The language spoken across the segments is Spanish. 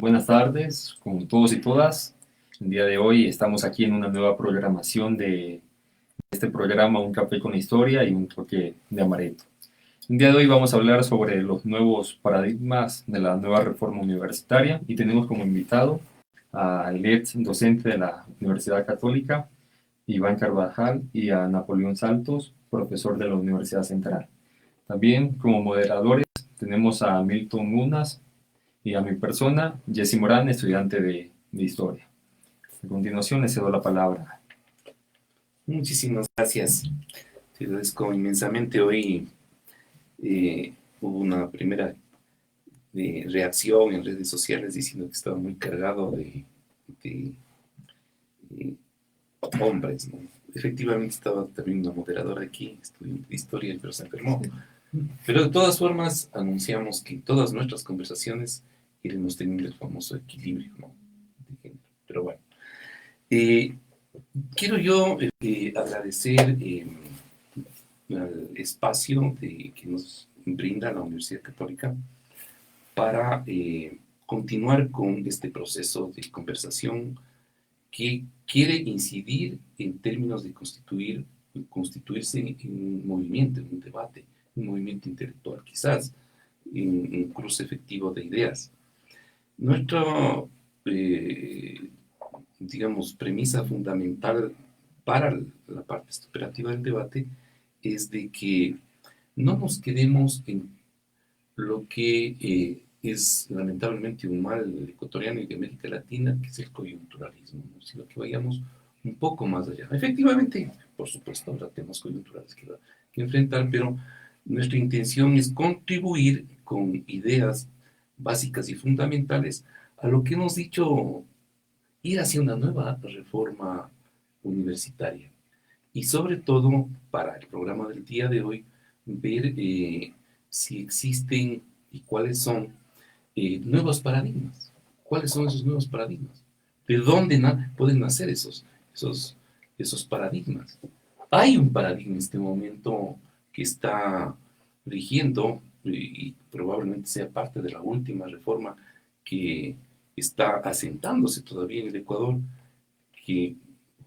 Buenas tardes con todos y todas. El día de hoy estamos aquí en una nueva programación de este programa Un Café con Historia y un toque de amaretto. El día de hoy vamos a hablar sobre los nuevos paradigmas de la nueva reforma universitaria y tenemos como invitado al ex docente de la Universidad Católica, Iván Carvajal, y a Napoleón Saltos, profesor de la Universidad Central. También como moderadores tenemos a Milton Munas y a mi persona, Jessy Morán, estudiante de Historia. A continuación, le cedo la palabra. Muchísimas gracias. Te agradezco inmensamente. Hoy hubo una primera reacción en redes sociales diciendo que estaba muy cargado de, eh, hombres, ¿no? Efectivamente estaba también una moderadora aquí, estudiante de historia, pero se enfermó. Pero de todas formas anunciamos que en todas nuestras conversaciones iremos teniendo el famoso equilibrio, ¿no? De género. Pero bueno, eh, quiero yo agradecer al espacio que nos brinda la Universidad Católica para continuar con este proceso de conversación que quiere incidir en términos de constituirse en un movimiento, en un debate, un movimiento intelectual, quizás, en un cruce efectivo de ideas. Nuestra, eh, digamos, premisa fundamental para la parte operativa del debate es de que no nos quedemos en lo que es lamentablemente un mal ecuatoriano y de América Latina, que es el coyunturalismo, ¿no? Sino que vayamos un poco más allá. Efectivamente, por supuesto, habrá temas coyunturales que enfrentar, pero nuestra intención es contribuir con ideas básicas y fundamentales a lo que hemos dicho, ir hacia una nueva reforma universitaria. Y sobre todo, para el programa del día de hoy, ver si existen y cuáles son nuevos paradigmas. ¿Cuáles son esos nuevos paradigmas? ¿De dónde pueden nacer esos paradigmas? Hay un paradigma en este momento que está rigiendo y probablemente sea parte de la última reforma que está asentándose todavía en el Ecuador, que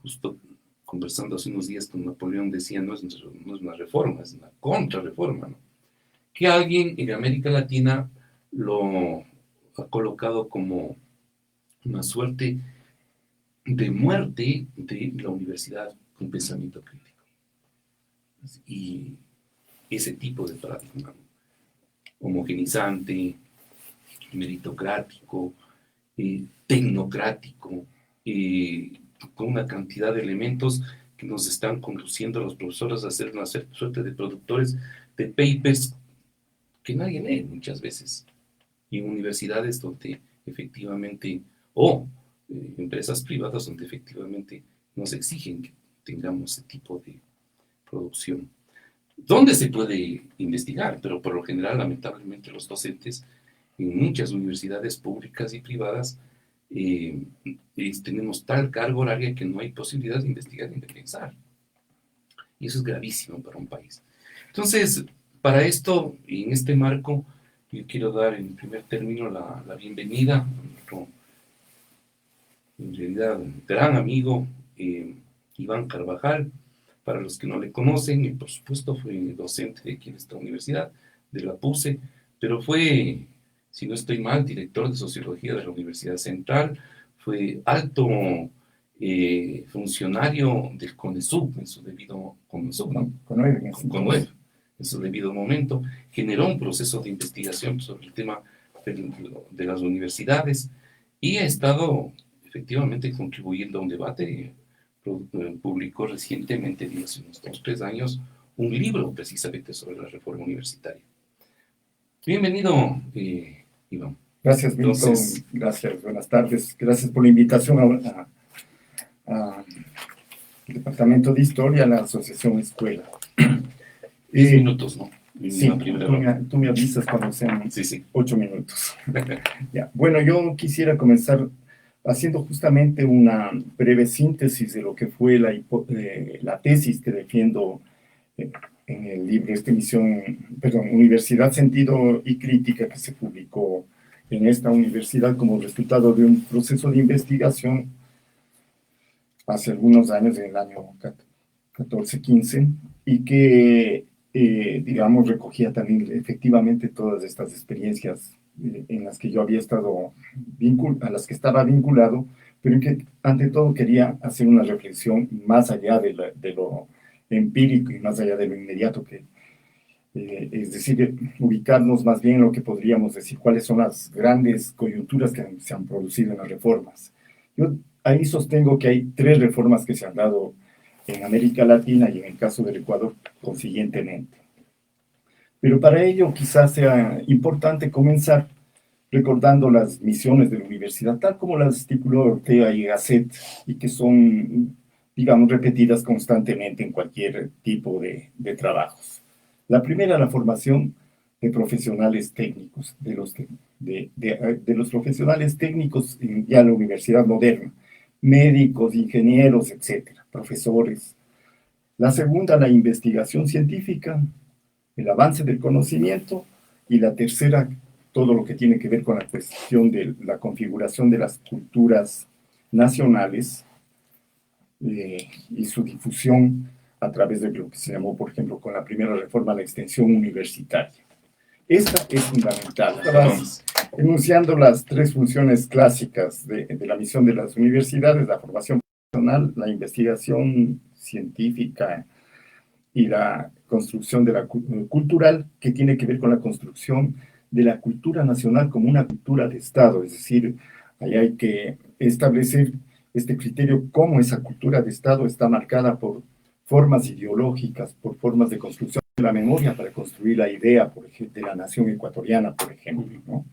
justo conversando hace unos días con Napoleón decía, no es una reforma, es una contrarreforma, ¿no? Que alguien en América Latina lo ha colocado como una suerte de muerte de la universidad con pensamiento crítico. Y ese tipo de paradigma, ¿no? Homogenizante, meritocrático, tecnocrático, con una cantidad de elementos que nos están conduciendo a los profesores a ser una suerte de productores de papers que nadie lee muchas veces. Y en universidades donde efectivamente, o empresas privadas donde efectivamente nos exigen que tengamos ese tipo de producción. ¿Dónde se puede investigar? Pero por lo general, lamentablemente, los docentes en muchas universidades públicas y privadas tenemos tal carga horaria que no hay posibilidad de investigar ni de pensar. Y eso es gravísimo para un país. Entonces, para esto, y en este marco, yo quiero dar en primer término la bienvenida a nuestro, en realidad, gran amigo Iván Carvajal. Para los que no le conocen, y por supuesto fue docente de aquí en esta universidad, de la PUCE, pero fue, si no estoy mal, director de Sociología de la Universidad Central, fue alto funcionario del CONESUB, en su debido, CONESUB, ¿no? CONUEV, en su debido momento, generó un proceso de investigación sobre el tema de las universidades y ha estado efectivamente contribuyendo a un debate. Publicó recientemente, hace unos 2 o 3 años, un libro precisamente sobre la reforma universitaria. Bienvenido, Iván. Gracias, Milton. Entonces, gracias, buenas tardes. Gracias por la invitación al Departamento de Historia, a la Asociación Escuela. 10 minutos, ¿no? Sí, tú me avisas cuando sean 8 minutos. Ya. Bueno, yo quisiera comenzar haciendo justamente una breve síntesis de lo que fue la tesis que defiendo en el libro Universidad, Sentido y Crítica, que se publicó en esta universidad como resultado de un proceso de investigación hace algunos años, en el año 14-15, y que, digamos, recogía también efectivamente todas estas experiencias en las que yo había estado, a las que estaba vinculado, pero en que ante todo quería hacer una reflexión más allá de lo empírico y más allá de lo inmediato, es decir, ubicarnos más bien en lo que podríamos decir, cuáles son las grandes coyunturas que se han producido en las reformas. Yo ahí sostengo que hay 3 reformas que se han dado en América Latina y en el caso del Ecuador consiguientemente. Pero para ello quizás sea importante comenzar recordando las misiones de la universidad, tal como las estipuló Ortega y Gasset, y que son, digamos, repetidas constantemente en cualquier tipo de trabajos. La primera, la formación de profesionales técnicos, de los profesionales técnicos en ya la universidad moderna, médicos, ingenieros, etcétera, profesores. La segunda, la investigación científica, el avance del conocimiento, y la tercera, todo lo que tiene que ver con la cuestión de la configuración de las culturas nacionales y su difusión a través de lo que se llamó, por ejemplo, con la primera reforma, la extensión universitaria. Esta es fundamental. Estabas enunciando las 3 funciones clásicas de la misión de las universidades: la formación profesional, la investigación científica y la construcción de la cultural, que tiene que ver con la construcción de la cultura nacional como una cultura de Estado. Es decir, ahí hay que establecer este criterio, cómo esa cultura de Estado está marcada por formas ideológicas, por formas de construcción de la memoria para construir la idea, por ejemplo, de la nación ecuatoriana, por ejemplo, ¿no?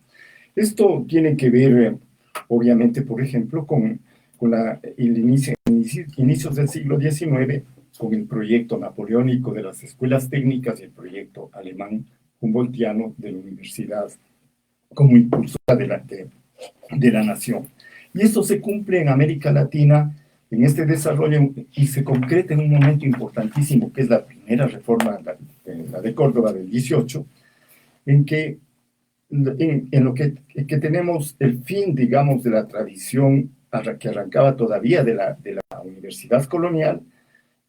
Esto tiene que ver, obviamente, por ejemplo, con inicios del siglo XIX, con el proyecto napoleónico de las escuelas técnicas y el proyecto alemán humboldtiano de la universidad como impulsora de la nación. Y esto se cumple en América Latina, en este desarrollo, y se concreta en un momento importantísimo, que es la primera reforma, la de Córdoba del 18, en lo que tenemos el fin, digamos, de la tradición que arrancaba todavía de la universidad colonial,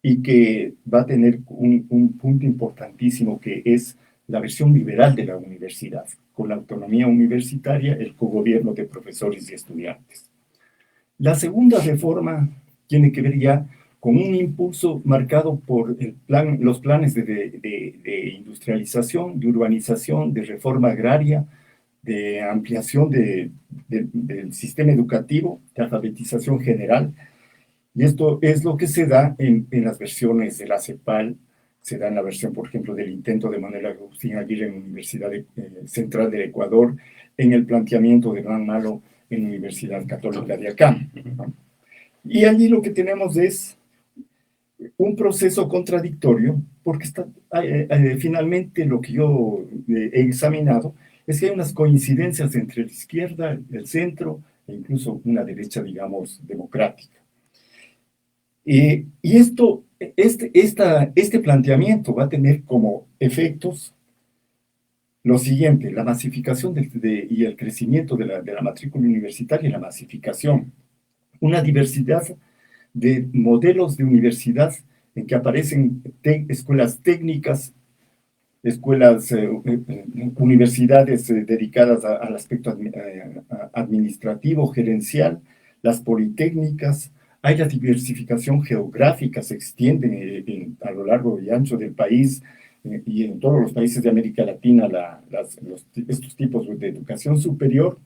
y que va a tener un punto importantísimo, que es la versión liberal de la universidad, con la autonomía universitaria, el cogobierno de profesores y estudiantes. La segunda reforma tiene que ver ya con un impulso marcado por los planes de industrialización, de urbanización, de reforma agraria, de ampliación del sistema educativo, de alfabetización general. Y esto es lo que se da en las versiones de la CEPAL, se da en la versión, por ejemplo, del intento de Manuel Agustín Aguirre en la Universidad Central del Ecuador, en el planteamiento de Hernán Malo en la Universidad Católica de acá, ¿no? Y allí lo que tenemos es un proceso contradictorio, porque finalmente lo que yo he examinado es que hay unas coincidencias entre la izquierda, el centro e incluso una derecha, digamos, democrática. Y este planteamiento va a tener como efectos lo siguiente: la masificación y el crecimiento de la matrícula universitaria y la masificación. Una diversidad de modelos de universidad en que aparecen escuelas técnicas, universidades dedicadas al aspecto administrativo, gerencial, las politécnicas. Hay la diversificación geográfica, se extiende a lo largo y ancho del país, y en todos los países de América Latina estos tipos de educación superior.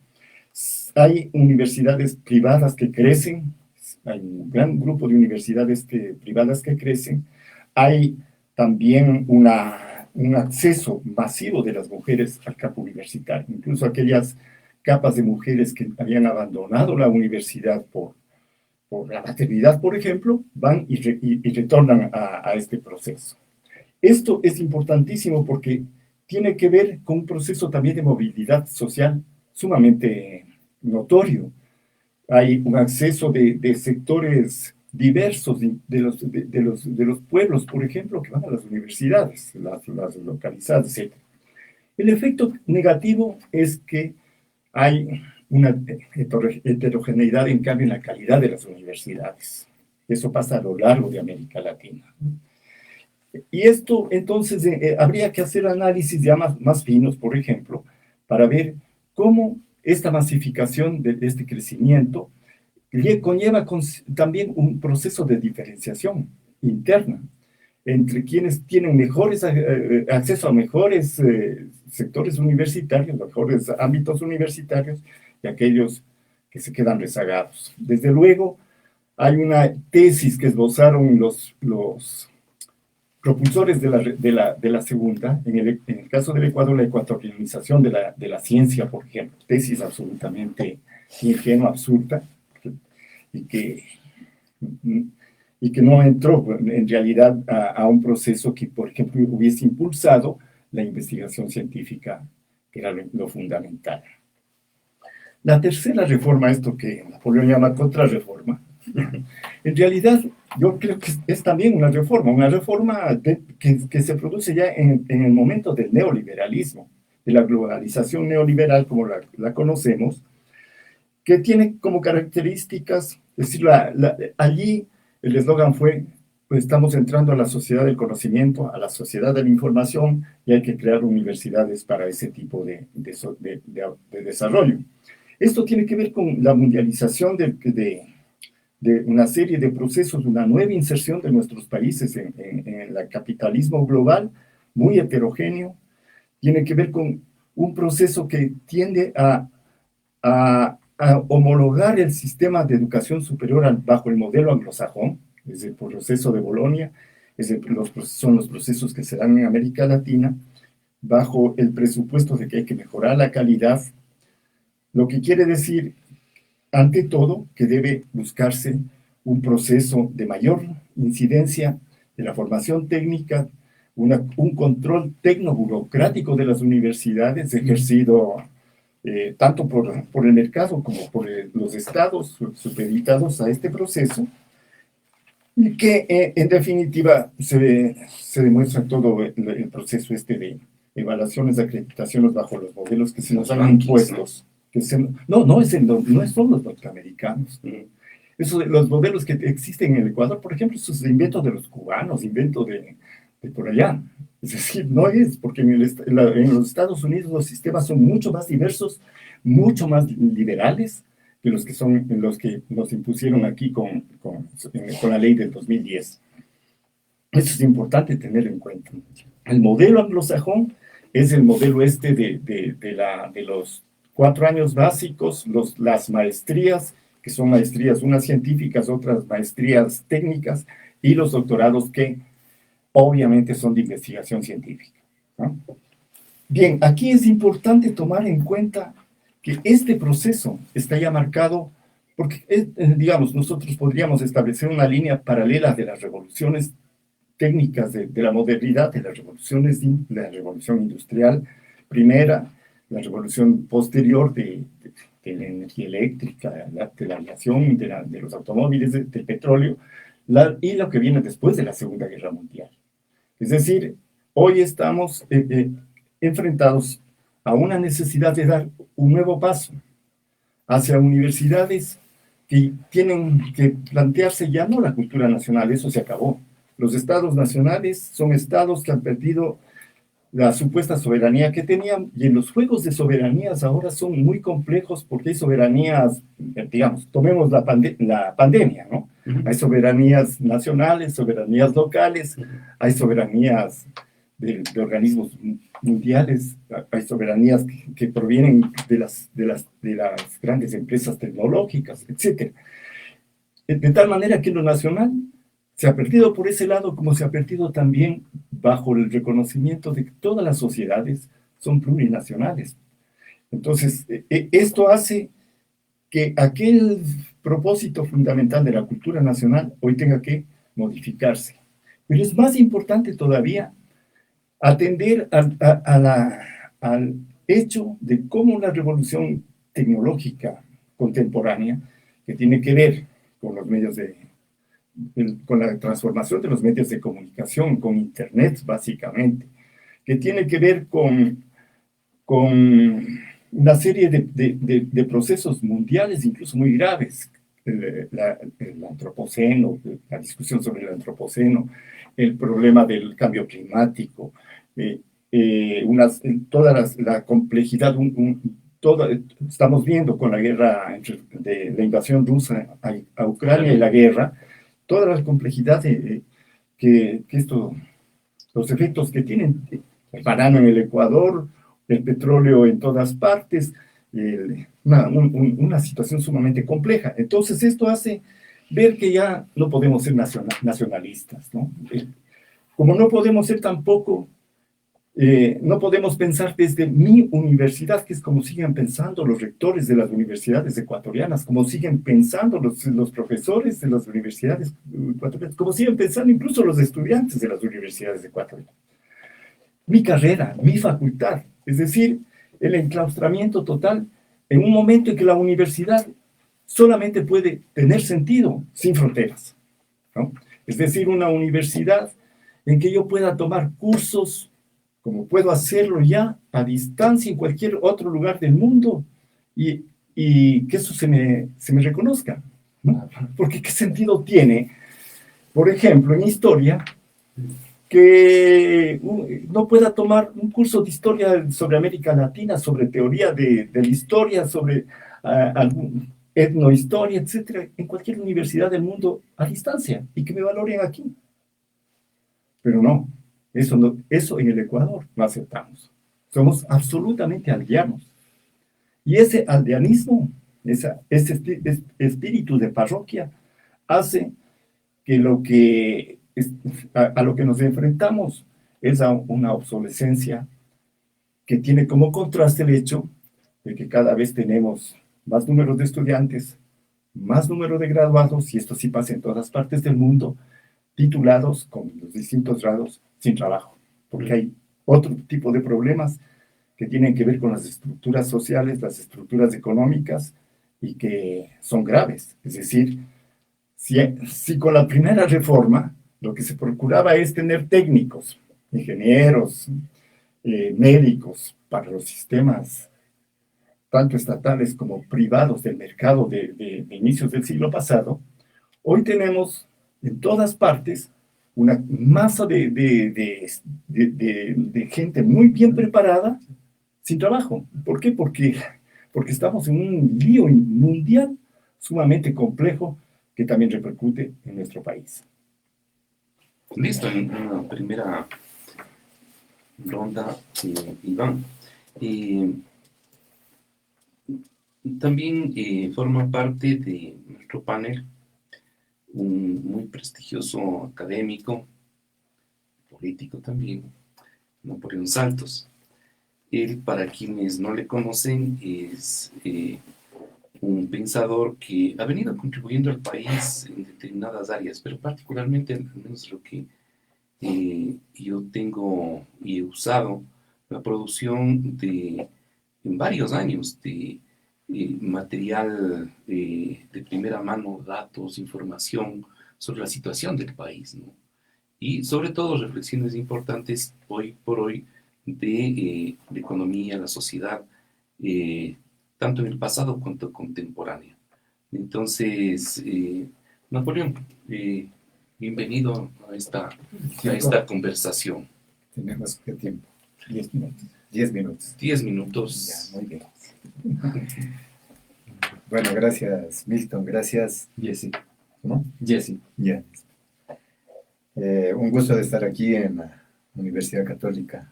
Hay universidades privadas que crecen, hay un gran grupo de universidades privadas que crecen. Hay también un acceso masivo de las mujeres al campo universitario, incluso aquellas capas de mujeres que habían abandonado la universidad por la maternidad, por ejemplo, van y retornan a este proceso. Esto es importantísimo porque tiene que ver con un proceso también de movilidad social sumamente notorio. Hay un acceso de sectores diversos de los pueblos, por ejemplo, que van a las universidades, las localizadas, etc. El efecto negativo es que hay una heterogeneidad, en cambio, en la calidad de las universidades. Eso pasa a lo largo de América Latina. Y esto, entonces, habría que hacer análisis ya más finos, por ejemplo, para ver cómo esta masificación de este crecimiento conlleva también un proceso de diferenciación interna entre quienes tienen mejores acceso a mejores sectores universitarios, mejores ámbitos universitarios, y aquellos que se quedan rezagados. Desde luego, hay una tesis que esbozaron los propulsores de la segunda, en el caso del Ecuador, la ecuatorianización de la ciencia, por ejemplo, tesis absolutamente ingenua, absurda, y que no entró en realidad a un proceso que, por ejemplo, hubiese impulsado la investigación científica, que era lo fundamental. La tercera reforma, esto que Napoleón llama contrarreforma, en realidad yo creo que es también una reforma que se produce ya en el momento del neoliberalismo, de la globalización neoliberal como la conocemos, que tiene como características, es decir, allí el eslogan fue, pues estamos entrando a la sociedad del conocimiento, a la sociedad de la información, y hay que crear universidades para ese tipo de desarrollo. Esto tiene que ver con la mundialización de una serie de procesos, una nueva inserción de nuestros países en el capitalismo global, muy heterogéneo, tiene que ver con un proceso que tiende a homologar el sistema de educación superior bajo el modelo anglosajón, desde el proceso de Bolonia, son los procesos que se dan en América Latina, bajo el presupuesto de que hay que mejorar la calidad, lo que quiere decir, ante todo, que debe buscarse un proceso de mayor incidencia de la formación técnica, un control tecnoburocrático de las universidades ejercido tanto por el mercado como por los estados supeditados a este proceso, y que en definitiva se demuestra todo el proceso de evaluaciones de acreditaciones bajo los modelos que se nos han impuestos. No son los norteamericanos. Los modelos que existen en el Ecuador, por ejemplo, eso es invento de los cubanos, invento de por allá. Es decir, no es, porque en los Estados Unidos los sistemas son mucho más diversos, mucho más liberales que los que nos impusieron aquí con la ley del 2010. Eso es importante tener en cuenta. El modelo anglosajón es el modelo de los 4 años básicos, las maestrías, que son maestrías, unas científicas, otras maestrías técnicas, y los doctorados que obviamente son de investigación científica, ¿no? Bien, aquí es importante tomar en cuenta que este proceso está ya marcado, porque, digamos, nosotros podríamos establecer una línea paralela de las revoluciones técnicas de la modernidad, de la revolución industrial primera, la revolución posterior de la energía eléctrica, de la aviación, de los automóviles, del petróleo, y lo que viene después de la Segunda Guerra Mundial. Es decir, hoy estamos enfrentados a una necesidad de dar un nuevo paso hacia universidades que tienen que plantearse ya no la cultura nacional, eso se acabó. Los estados nacionales son estados que han perdido la supuesta soberanía que tenían, y en los juegos de soberanías ahora son muy complejos porque hay soberanías, digamos, tomemos la pandemia, ¿no? Hay soberanías nacionales, soberanías locales, hay soberanías de organismos mundiales, hay soberanías que provienen de las grandes empresas tecnológicas, etc. De tal manera que lo nacional se ha perdido por ese lado, como se ha perdido también bajo el reconocimiento de que todas las sociedades son plurinacionales. Entonces, esto hace que aquel propósito fundamental de la cultura nacional hoy tenga que modificarse. Pero es más importante todavía atender al hecho de cómo la revolución tecnológica contemporánea, que tiene que ver con los medios con la transformación de los medios de comunicación, con Internet básicamente, que tiene que ver con una serie de procesos mundiales, incluso muy graves. El antropoceno, la discusión sobre el antropoceno, el problema del cambio climático, la complejidad, estamos viendo con la guerra, de la invasión rusa a Ucrania y la guerra, toda la complejidad que los efectos que tienen el banano en el Ecuador, el petróleo en todas partes, una situación sumamente compleja. Entonces esto hace ver que ya no podemos ser nacionalistas, ¿no? Como no podemos ser tampoco, no podemos pensar desde mi universidad, que es como siguen pensando los rectores de las universidades ecuatorianas, como siguen pensando los profesores de las universidades ecuatorianas, como siguen pensando incluso los estudiantes de las universidades ecuatorianas. Mi carrera, mi facultad, es decir, el enclaustramiento total en un momento en que la universidad solamente puede tener sentido sin fronteras, ¿no? Es decir, una universidad en que yo pueda tomar cursos como puedo hacerlo ya a distancia en cualquier otro lugar del mundo y que eso se me reconozca, ¿no? Porque ¿qué sentido tiene, por ejemplo, en historia, que no pueda tomar un curso de historia sobre América Latina, sobre teoría de la historia, sobre etnohistoria, etcétera, en cualquier universidad del mundo a distancia y que me valoren aquí? Pero no, eso en el Ecuador no aceptamos. Somos absolutamente aldeanos. Y ese aldeanismo, ese espíritu de parroquia, hace que a lo que nos enfrentamos es a una obsolescencia que tiene como contraste el hecho de que cada vez tenemos más números de estudiantes, más número de graduados, y esto sí pasa en todas partes del mundo, titulados con los distintos grados sin trabajo, porque hay otro tipo de problemas que tienen que ver con las estructuras sociales, las estructuras económicas, y que son graves. Es decir, si con la primera reforma lo que se procuraba es tener técnicos, ingenieros, médicos para los sistemas tanto estatales como privados del mercado de inicios del siglo pasado, hoy tenemos en todas partes una masa de gente muy bien preparada sin trabajo. ¿Por qué? Porque estamos en un lío mundial sumamente complejo que también repercute en nuestro país. Listo, en una primera ronda, Iván. También forma parte de nuestro panel un muy prestigioso académico, político también, Napoleón Santos. Él, para quienes no le conocen, es un pensador que ha venido contribuyendo al país en determinadas áreas, pero particularmente, al menos lo que yo tengo y he usado, la producción en varios años de material de primera mano, datos, información sobre la situación del país, ¿no? Y sobre todo reflexiones importantes hoy por hoy de economía, la sociedad, tanto en el pasado cuanto contemporánea. Entonces, Napoleón, bienvenido a esta conversación. Tenemos qué tiempo. 10 minutos. 10 minutos. 10 minutos. Ya, muy bien. Bueno, gracias Milton, gracias Jesse. ¿cómo? Jesse. Ya. Un gusto de estar aquí en la Universidad Católica.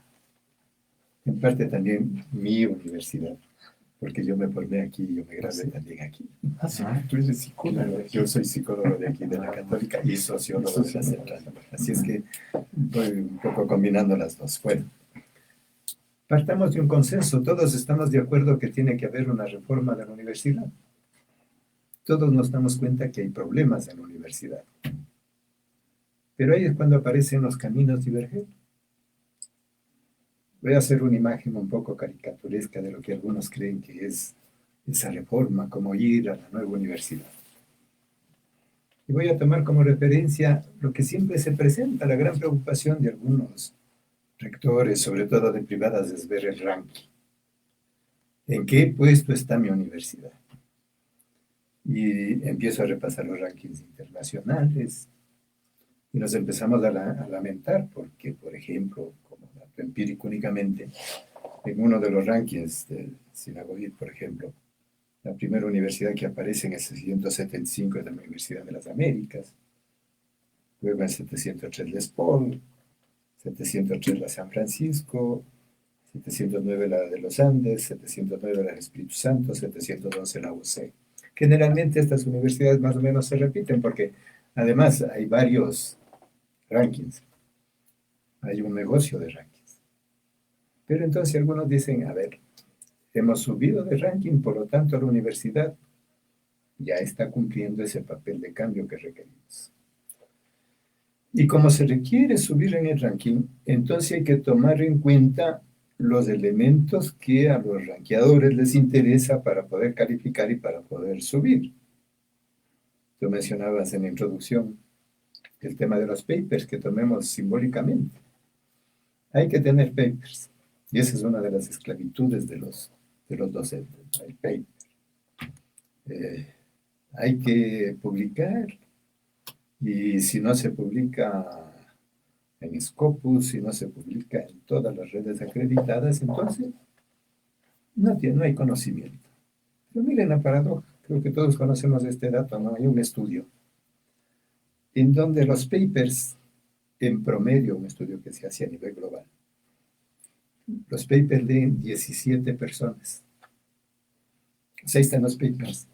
En parte también mi universidad, porque yo me formé aquí, yo me gradué también aquí. Ah, sí, tú eres psicólogo. Yo soy psicólogo de aquí, de la Católica, y sociólogo de la Central. Así es que voy un poco combinando las dos. Bueno, partamos de un consenso. Todos estamos de acuerdo que tiene que haber una reforma de la universidad. Todos nos damos cuenta que hay problemas en la universidad. Pero ahí es cuando aparecen los caminos divergentes. Voy a hacer una imagen un poco caricaturesca de lo que algunos creen que es esa reforma, como ir a la nueva universidad. Y voy a tomar como referencia lo que siempre se presenta, la gran preocupación de algunos rectores, sobre todo de privadas, es ver el ranking. ¿En qué puesto está mi universidad? Y empiezo a repasar los rankings internacionales y nos empezamos a lamentar porque, por ejemplo, como dato empírico únicamente, en uno de los rankings de Sinagogi, por ejemplo, la primera universidad que aparece en el 675 es la Universidad de las Américas, luego en 703 Les Paul, 703 la San Francisco, 709 la de los Andes, 709 la del Espíritu Santo, 712 la UC. Generalmente estas universidades más o menos se repiten porque además hay varios rankings, hay un negocio de rankings. Pero entonces algunos dicen, a ver, hemos subido de ranking, por lo tanto la universidad ya está cumpliendo ese papel de cambio que requerimos. Y como se requiere subir en el ranking, entonces hay que tomar en cuenta los elementos que a los rankeadores les interesa para poder calificar y para poder subir. Tú mencionabas en la introducción el tema de los papers que tomemos simbólicamente. Hay que tener papers. Y esa es una de las esclavitudes de los docentes, el paper. Hay que publicar. Y si no se publica en Scopus, si no se publica en todas las redes acreditadas, entonces no hay conocimiento. Pero miren la paradoja, creo que todos conocemos este dato, ¿no? Hay un estudio en donde los papers, en promedio, un estudio que se hace a nivel global, los papers leen 17 personas. O sea, ahí están los papers.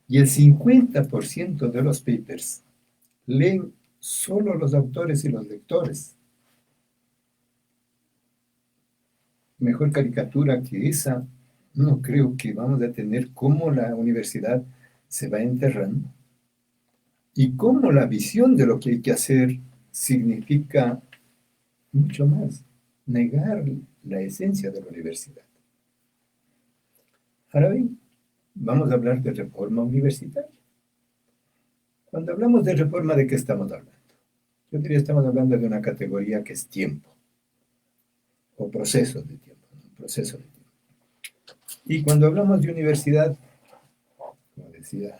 Y el 50% de los papers leen solo los autores y los lectores. Mejor caricatura que esa, no creo que vamos a tener cómo la universidad se va enterrando y cómo la visión de lo que hay que hacer significa mucho más, negar la esencia de la universidad. Ahora bien, vamos a hablar de reforma universitaria. Cuando hablamos de reforma, ¿de qué estamos hablando? Yo diría que estamos hablando de una categoría que es tiempo, o procesos de tiempo, un proceso de tiempo. Y cuando hablamos de universidad, como decía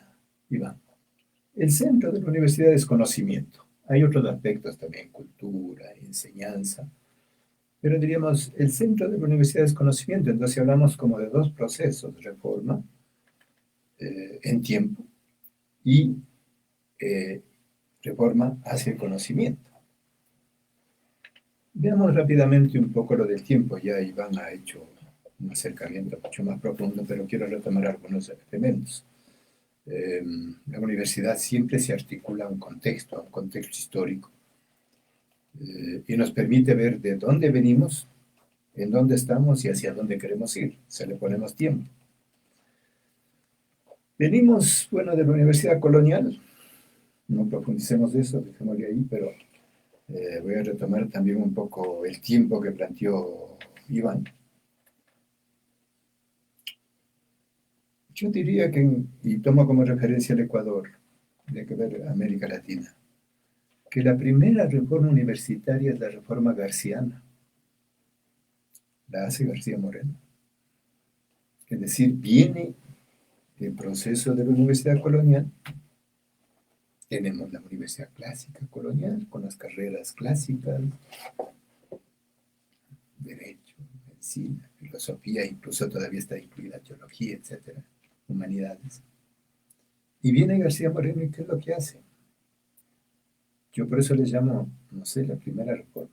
Iván, el centro de la universidad es conocimiento. Hay otros aspectos también, cultura, enseñanza, pero diríamos, el centro de la universidad es conocimiento. Entonces hablamos como de dos procesos, reforma en tiempo y reforma hacia el conocimiento. Veamos rápidamente un poco lo del tiempo. Ya Iván ha hecho un acercamiento mucho más profundo, pero quiero retomar algunos elementos. La universidad siempre se articula a un contexto histórico, y nos permite ver de dónde venimos, en dónde estamos y hacia dónde queremos ir. Se le ponemos tiempo. Venimos, bueno, de la universidad colonial. No profundicemos de eso, dejémosle ahí, pero voy a retomar también un poco el tiempo que planteó Iván. Yo diría que, y tomo como referencia el Ecuador, de que ver América Latina, que la primera reforma universitaria es la reforma garciana. La hace García Moreno. Es decir, viene el proceso de la universidad colonial. Tenemos la universidad clásica colonial, con las carreras clásicas, derecho, medicina, filosofía, incluso todavía está incluida teología, etcétera, humanidades. Y viene García Moreno, ¿y qué es lo que hace? Yo por eso les llamo, no sé, la primera reforma.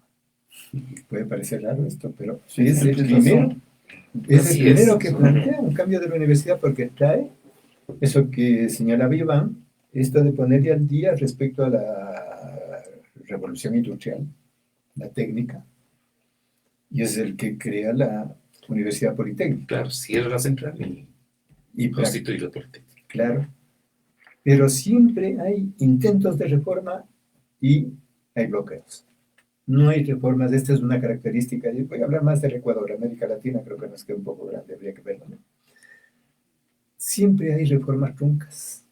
Puede parecer raro esto, pero sí, es el primero. Es el primero que plantea un cambio de la universidad porque trae eso que señalaba Iván, esto de ponerle al día respecto a la revolución industrial, la técnica, y es el que crea la Universidad Politécnica. Claro, cierra la central y constituye la Politécnica. Claro, pero siempre hay intentos de reforma y hay bloqueos. No hay reformas, esta es una característica, y voy a hablar más del Ecuador, América Latina creo que nos queda un poco grande, habría que verlo, ¿no? Siempre hay reformas truncas.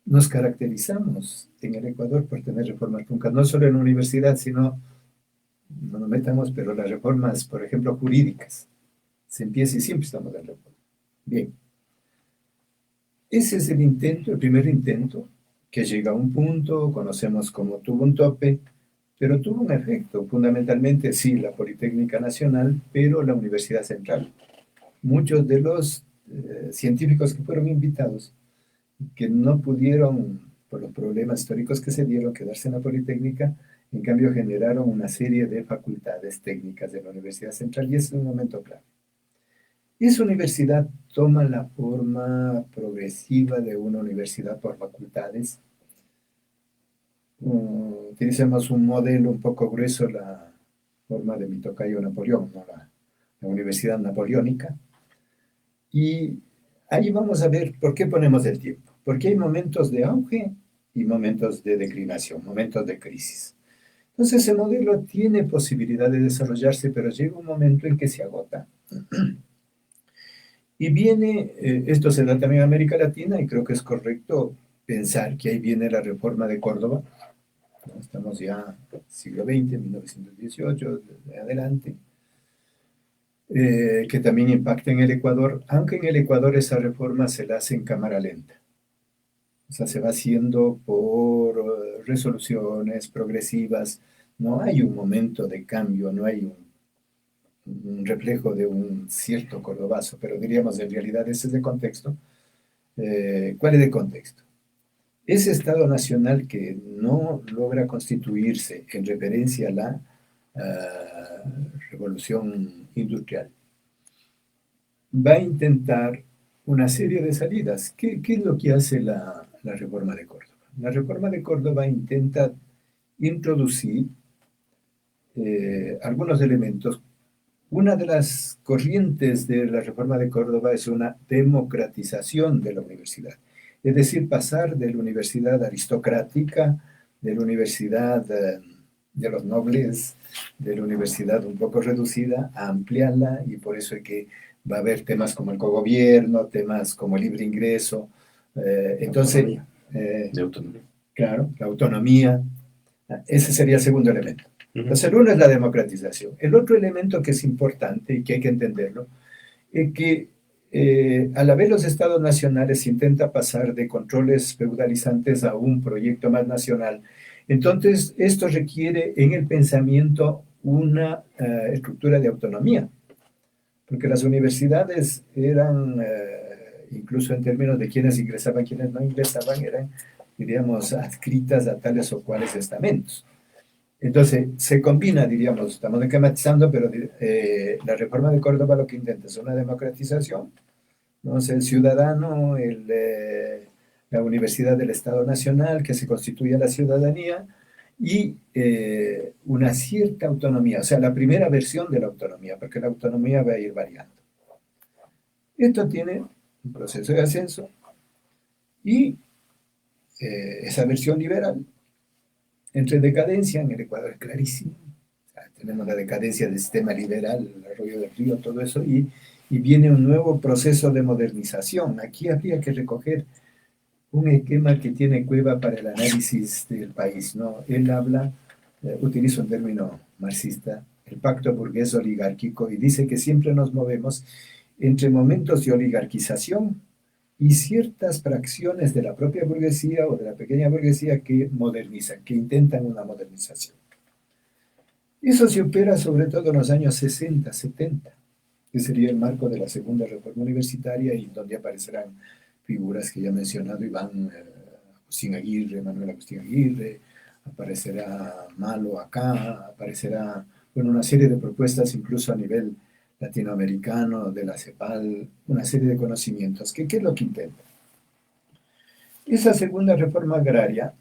Nos caracterizamos en el Ecuador por tener reformas truncas, no solo en la universidad, sino, no nos metamos, pero las reformas, por ejemplo, jurídicas. se empieza y siempre estamos en reforma. Bien, ese es el intento, el primer intento, que llega a un punto, conocemos cómo tuvo un tope, pero tuvo un efecto, fundamentalmente sí, la Politécnica Nacional, pero la Universidad Central. Muchos de los científicos que fueron invitados, que no pudieron, por los problemas históricos que se dieron, quedarse en la Politécnica, en cambio generaron una serie de facultades técnicas de la Universidad Central, y ese es un momento clave. Esa universidad toma la forma progresiva de una universidad por facultades. Utilizamos un modelo un poco grueso, la forma de mi tocayo Napoleón, ¿no? La Universidad Napoleónica. Y ahí vamos a ver por qué ponemos el tiempo. Porque hay momentos de auge y momentos de declinación, momentos de crisis. Entonces ese modelo tiene posibilidad de desarrollarse, pero llega un momento en que se agota. Y viene, esto se da también en América Latina, y creo que es correcto pensar que ahí viene la reforma de Córdoba. Estamos ya en el siglo XX, 1918, de adelante, que también impacta en el Ecuador, aunque en el Ecuador esa reforma se la hace en cámara lenta. O sea, se va haciendo por resoluciones progresivas, no hay un momento de cambio, no hay un reflejo de un cierto cordobazo, pero diríamos en realidad ese es de contexto. ¿Cuál es el contexto? Ese Estado Nacional que no logra constituirse en referencia a la revolución industrial va a intentar una serie de salidas. ¿Qué es lo que hace la reforma de Córdoba? La reforma de Córdoba intenta introducir algunos elementos. Una de las corrientes de la reforma de Córdoba es una democratización de la universidad. Es decir, pasar de la universidad aristocrática, de la universidad de los nobles, de la universidad un poco reducida, a ampliarla, y por eso es que va a haber temas como el cogobierno, temas como el libre ingreso. Entonces, de autonomía. Claro, la autonomía. Ese sería el segundo elemento. Entonces, el uno es la democratización. El otro elemento que es importante y que hay que entenderlo es que al haber los estados nacionales se intenta pasar de controles feudalizantes a un proyecto más nacional. Entonces, esto requiere en el pensamiento una estructura de autonomía, porque las universidades eran, incluso en términos de quienes ingresaban, quienes no ingresaban, eran, diríamos, adscritas a tales o cuales estamentos. Entonces, se combina, diríamos, estamos esquematizando, pero la reforma de Córdoba lo que intenta es una democratización, ¿no? O sea, el ciudadano, la Universidad del Estado Nacional, que se constituye la ciudadanía, y una cierta autonomía, o sea, la primera versión de la autonomía, porque la autonomía va a ir variando. Esto tiene un proceso de ascenso, y esa versión liberal entra en decadencia. En el Ecuador es clarísimo. O sea, tenemos la decadencia del sistema liberal, el arroyo del río, todo eso, y viene un nuevo proceso de modernización. Aquí habría que recoger un esquema que tiene Cueva para el análisis del país, ¿no? Él habla, utiliza un término marxista, el pacto burgués oligárquico, y dice que siempre nos movemos entre momentos de oligarquización y ciertas fracciones de la propia burguesía o de la pequeña burguesía que modernizan, que intentan una modernización. Eso se opera sobre todo en los años 60, 70, que sería el marco de la segunda reforma universitaria, y donde aparecerán figuras que ya he mencionado: Iván Agustín Aguirre, Manuel Agustín Aguirre, aparecerá Malo acá, aparecerá, bueno, una serie de propuestas incluso a nivel latinoamericano, de la CEPAL, una serie de conocimientos. ¿Qué es lo que intenta? Esa segunda reforma agraria...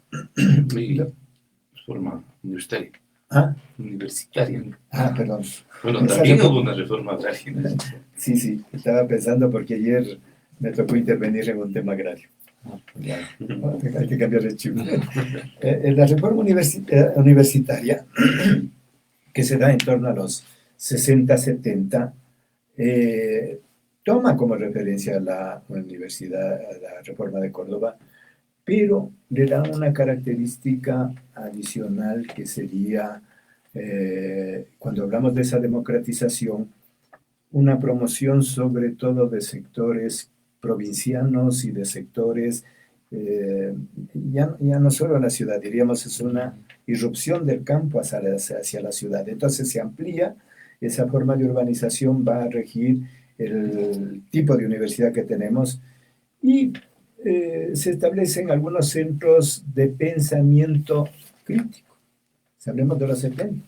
Reforma universitaria. ¿Ah? Universitaria. Ah, perdón. Bueno, también hubo una reforma agraria. Sí, estaba pensando porque ayer me tocó intervenir en un tema agrario. Hay que cambiar el chip. La reforma universitaria, que se da en torno a los 60, 70, toma como referencia a la universidad, a la reforma de Córdoba, pero le da una característica adicional que sería, cuando hablamos de esa democratización, una promoción sobre todo de sectores provincianos y de sectores, ya no solo la ciudad, diríamos, es una irrupción del campo hacia la ciudad. Entonces se amplía esa forma de urbanización, va a regir el tipo de universidad que tenemos y se establecen algunos centros de pensamiento crítico. Si hablemos de los 70.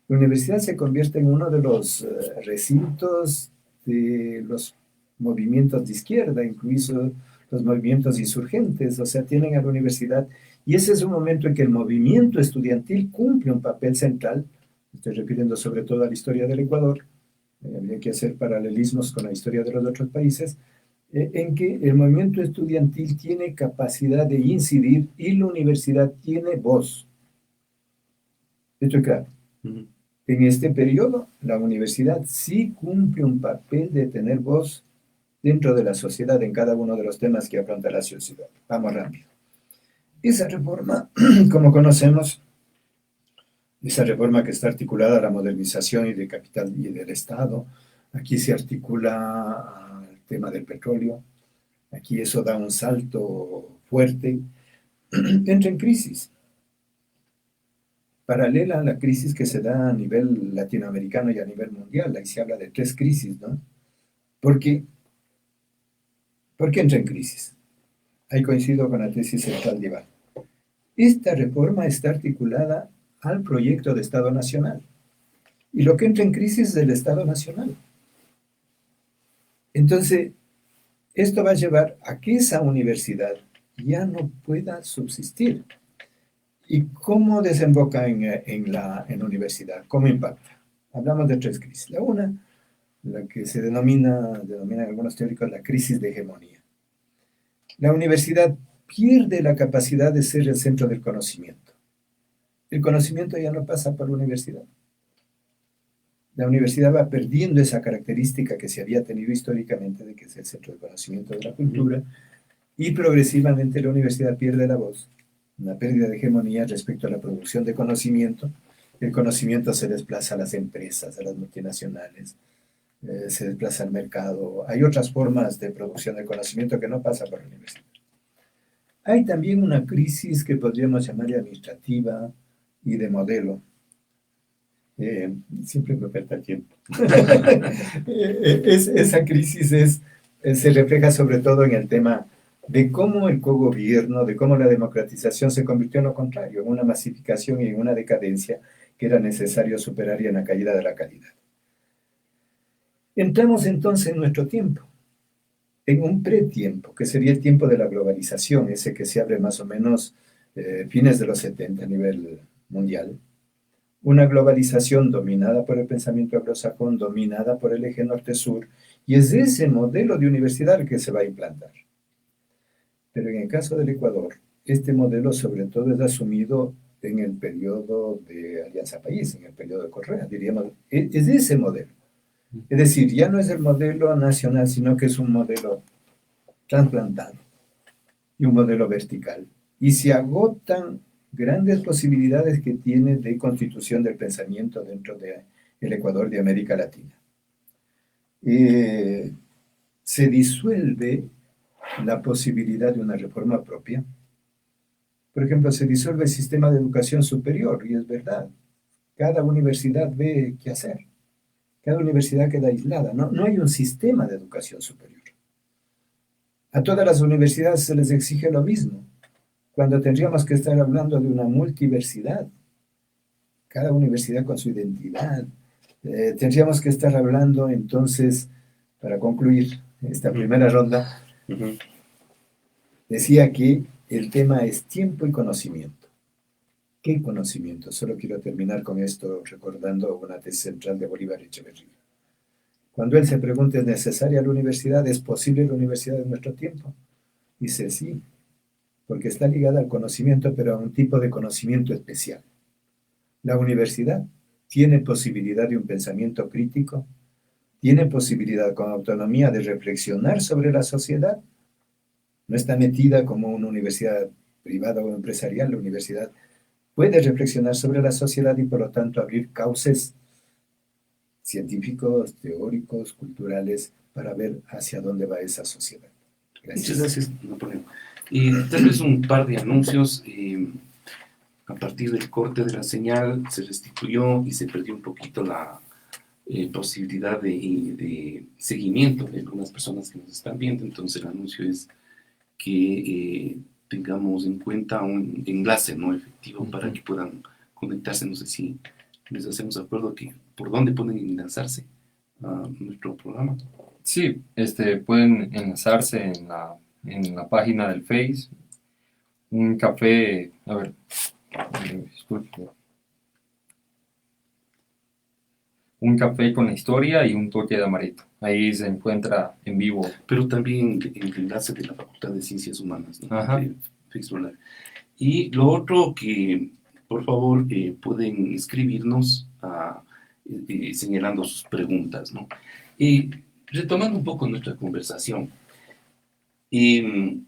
La universidad se convierte en uno de los recintos de los movimientos de izquierda, incluso los movimientos insurgentes, o sea, tienen a la universidad, y ese es un momento en que el movimiento estudiantil cumple un papel central. Estoy refiriendo sobre todo a la historia del Ecuador, habría que hacer paralelismos con la historia de los otros países, en que el movimiento estudiantil tiene capacidad de incidir y la universidad tiene voz. Esto es claro. En este periodo, la universidad sí cumple un papel de tener voz dentro de la sociedad en cada uno de los temas que afronta la sociedad. Vamos rápido. Esa reforma, como conocemos, esa reforma que está articulada a la modernización y de capital y del Estado, aquí se articula al tema del petróleo, aquí eso da un salto fuerte, entra en crisis. Paralela a la crisis que se da a nivel latinoamericano y a nivel mundial. Ahí se habla de 3 crisis, ¿no? ¿Por qué entra en crisis? Ahí coincido con la tesis central de Iván. Esta reforma está articulada al proyecto de Estado Nacional. Y lo que entra en crisis es el Estado Nacional. Entonces, esto va a llevar a que esa universidad ya no pueda subsistir. ¿Y cómo desemboca en la universidad? ¿Cómo impacta? Hablamos de 3 crisis. La una, la que se denominan algunos teóricos la crisis de hegemonía. La universidad pierde la capacidad de ser el centro del conocimiento. El conocimiento ya no pasa por la universidad. La universidad va perdiendo esa característica que se había tenido históricamente de que es el centro del conocimiento de la cultura, y progresivamente la universidad pierde la voz. Una pérdida de hegemonía respecto a la producción de conocimiento. El conocimiento se desplaza a las empresas, a las multinacionales, se desplaza al mercado. Hay otras formas de producción de conocimiento que no pasa por la universidad. Hay también una crisis que podríamos llamar administrativa y de modelo. Siempre me falta el tiempo. Esa crisis se refleja sobre todo en el tema de cómo el cogobierno, de cómo la democratización se convirtió en lo contrario, en una masificación y en una decadencia que era necesario superar y en la caída de la calidad. Entramos entonces en nuestro tiempo, en un pretiempo, que sería el tiempo de la globalización, ese que se abre más o menos fines de los 70 a nivel mundial. Una globalización dominada por el pensamiento anglosajón, dominada por el eje norte-sur, y es ese modelo de universidad el que se va a implantar. Pero en el caso del Ecuador, este modelo sobre todo es asumido en el periodo de Alianza País, en el periodo de Correa, diríamos, es ese modelo. Es decir, ya no es el modelo nacional, sino que es un modelo trasplantado y un modelo vertical. Y se agotan grandes posibilidades que tiene de constitución del pensamiento dentro del Ecuador de América Latina. Se disuelve la posibilidad de una reforma propia. Por ejemplo, se disuelve el sistema de educación superior, y es verdad. Cada universidad ve qué hacer. Cada universidad queda aislada. No hay un sistema de educación superior. A todas las universidades se les exige lo mismo, cuando tendríamos que estar hablando de una multiversidad. Cada universidad con su identidad. Tendríamos que estar hablando entonces, para concluir esta primera ronda, decía que el tema es tiempo y conocimiento. ¿Qué conocimiento? Solo quiero terminar con esto recordando una tesis central de Bolívar Echeverría. Cuando él se pregunta, ¿es necesaria la universidad? ¿Es posible la universidad en nuestro tiempo? Dice sí, porque está ligada al conocimiento, pero a un tipo de conocimiento especial. La universidad tiene posibilidad de un pensamiento crítico, tiene posibilidad con autonomía de reflexionar sobre la sociedad. No está metida como una universidad privada o empresarial. La universidad puede reflexionar sobre la sociedad y por lo tanto abrir cauces científicos, teóricos, culturales, para ver hacia dónde va esa sociedad. Muchas gracias, Napoleón. Y tal vez un par de anuncios. A partir del corte de la señal se restituyó y se perdió un poquito la posibilidad de seguimiento de algunas personas que nos están viendo. Entonces el anuncio es que tengamos en cuenta un enlace no efectivo para que puedan conectarse. No sé si les hacemos acuerdo que por dónde pueden enlazarse a nuestro programa. Sí, pueden enlazarse en la página del Face, un café, a ver, disculpe. Un café con la historia y un toque de amaretto. Ahí se encuentra en vivo. Pero también el enlace de la Facultad de Ciencias Humanas, ¿no? Ajá. De Facebook Live. Y lo otro que, por favor, pueden escribirnos señalando sus preguntas, ¿no? Retomando un poco nuestra conversación, en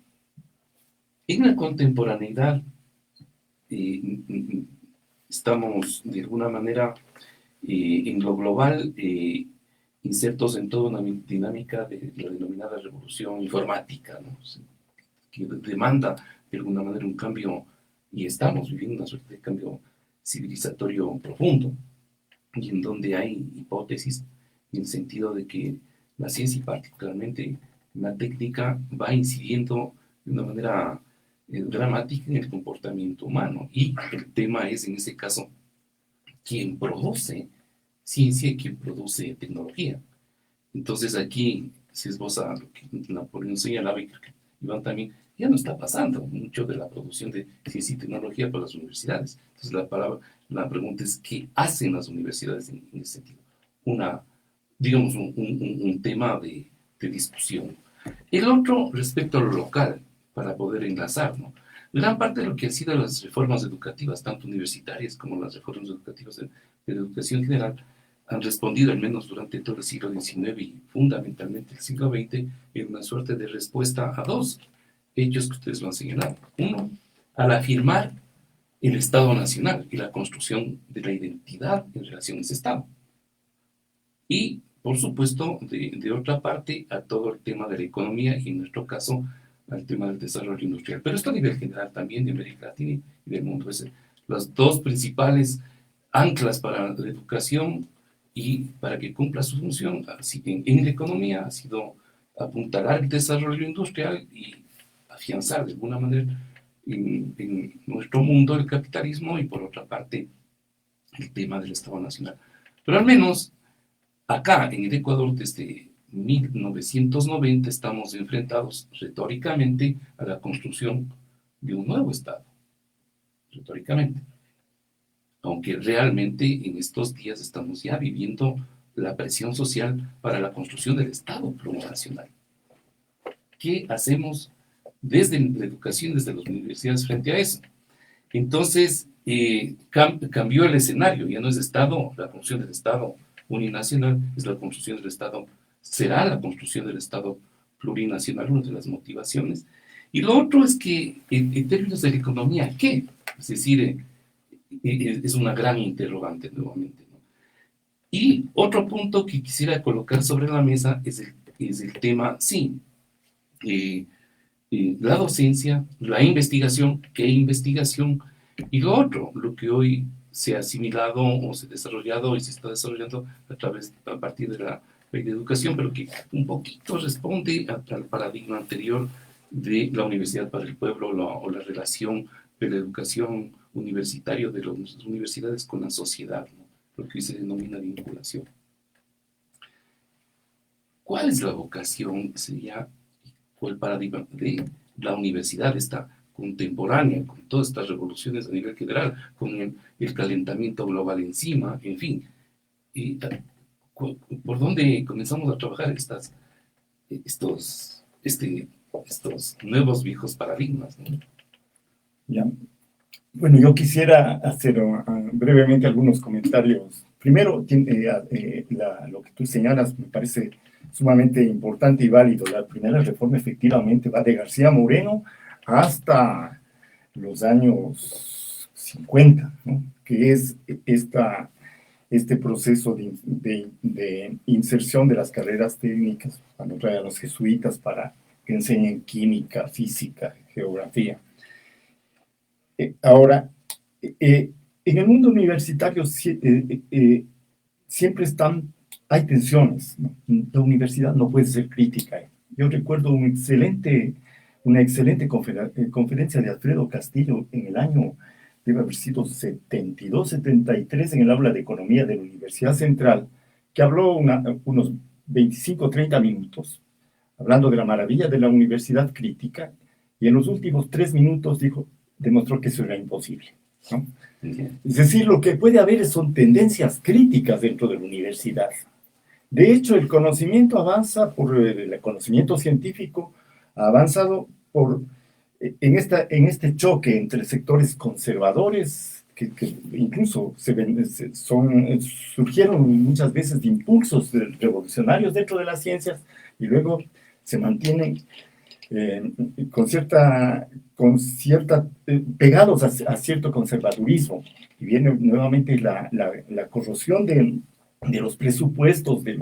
la contemporaneidad estamos de alguna manera en lo global insertos en toda una dinámica de la denominada revolución informática, ¿no? Que demanda de alguna manera un cambio, y estamos viviendo una suerte de cambio civilizatorio profundo, y en donde hay hipótesis en el sentido de que la ciencia y particularmente la técnica va incidiendo de una manera dramática en el comportamiento humano, y el tema es en ese caso quien produce ciencia y quien produce tecnología. Entonces aquí, si esboza lo que Napoleón señalaba y creo que Iván también, ya no está pasando mucho de la producción de ciencia y tecnología para las universidades. Entonces la pregunta es, ¿qué hacen las universidades en ese sentido? Digamos, un tema de discusión. El otro, respecto a lo local, para poder enlazar, ¿no? Gran parte de lo que han sido las reformas educativas, tanto universitarias como las reformas educativas de la educación general, han respondido, al menos durante todo el siglo XIX y fundamentalmente el siglo XX, en una suerte de respuesta a dos hechos que ustedes lo han señalado. Uno, al afirmar el Estado Nacional y la construcción de la identidad en relación a ese Estado. Y, por supuesto, de otra parte, a todo el tema de la economía y, en nuestro caso, al tema del desarrollo industrial. Pero esto a nivel general también de América Latina y del mundo. Es las dos principales anclas para la educación y para que cumpla su función en la economía ha sido apuntalar el desarrollo industrial y afianzar de alguna manera en nuestro mundo el capitalismo, y por otra parte el tema del Estado Nacional. Pero al menos acá en el Ecuador desde 1990 estamos enfrentados retóricamente a la construcción de un nuevo Estado, retóricamente. Aunque realmente en estos días estamos ya viviendo la presión social para la construcción del Estado plurinacional. ¿Qué hacemos desde la educación, desde las universidades frente a eso? Entonces, cambió el escenario, ya no es Estado, la construcción del Estado uninacional, es la construcción del Estado, será la construcción del Estado plurinacional, una de las motivaciones. Y lo otro es que, en términos de la economía, ¿qué? Es decir, es una gran interrogante nuevamente, ¿no? Y otro punto que quisiera colocar sobre la mesa es el tema, sí, la docencia, la investigación, ¿qué investigación? Y lo otro, lo que hoy se ha asimilado o se ha desarrollado y se está desarrollando a partir de la ley de educación, pero que un poquito responde al paradigma anterior de la universidad para el pueblo o la relación de la educación universitaria de las universidades con la sociedad, ¿no? Lo que hoy se denomina vinculación. ¿Cuál es la vocación, sería, o el paradigma de la universidad esta contemporánea, con todas estas revoluciones a nivel general, con el calentamiento global encima, en fin? Y, ¿por dónde comenzamos a trabajar estos nuevos viejos paradigmas, ¿no? Ya. Bueno, yo quisiera hacer brevemente algunos comentarios. Primero, lo que tú señalas me parece sumamente importante y válido. La primera reforma efectivamente va de García Moreno hasta los años 50, ¿no? Que es esta este proceso de inserción de las carreras técnicas, cuando trae a los jesuitas para que enseñen química, física, geografía. Ahora, en el mundo universitario siempre hay tensiones, ¿no? La universidad no puede ser crítica. Yo recuerdo una excelente conferencia de Alfredo Castillo en el año, debe haber sido 72, 73, en el aula de economía de la Universidad Central, que habló unos 25, 30 minutos, hablando de la maravilla de la universidad crítica, y en los últimos 3 minutos demostró que eso era imposible, ¿no? Es decir, lo que puede haber son tendencias críticas dentro de la universidad. De hecho, el conocimiento avanza el conocimiento científico ha avanzado en este choque entre sectores conservadores, que incluso surgieron muchas veces de impulsos revolucionarios dentro de las ciencias, y luego se mantienen pegados a cierto conservadurismo, y viene nuevamente la corrosión de los presupuestos de